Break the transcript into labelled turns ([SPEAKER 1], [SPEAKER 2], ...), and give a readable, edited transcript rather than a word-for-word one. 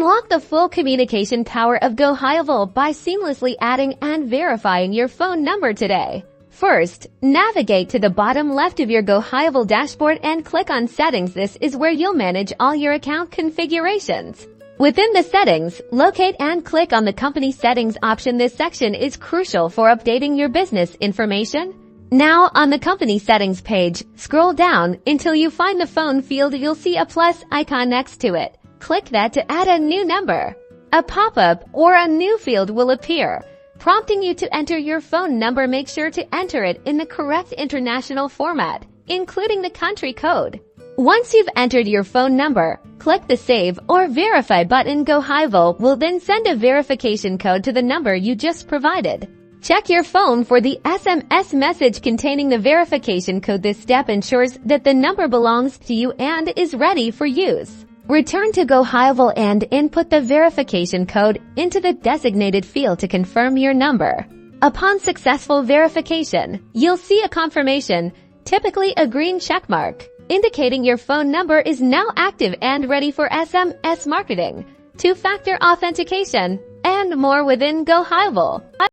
[SPEAKER 1] Unlock the full communication power of Gohighlevel by seamlessly adding and verifying your phone number today. First, navigate to the bottom left of your Gohighlevel dashboard and click on Settings. This is where you'll manage all your account configurations. Within the settings, locate and click on the Company Settings option. This section is crucial for updating your business information. Now, on the Company Settings page, scroll down until you find the phone field. You'll see a plus icon next to it. Click that to add a new number. A pop-up or a new field will appear, prompting you to enter your phone number. Make sure to enter it in the correct international format, including the country code. Once you've entered your phone number, click the Save or Verify button. Gohighlevel will then send a verification code to the number you just provided. Check your phone for the SMS message containing the verification code. This step ensures that the number belongs to you and is ready for use. Return to Gohighlevel and input the verification code into the designated field to confirm your number. Upon successful verification, you'll see a confirmation, typically a green checkmark, indicating your phone number is now active and ready for SMS marketing, two-factor authentication, and more within Gohighlevel.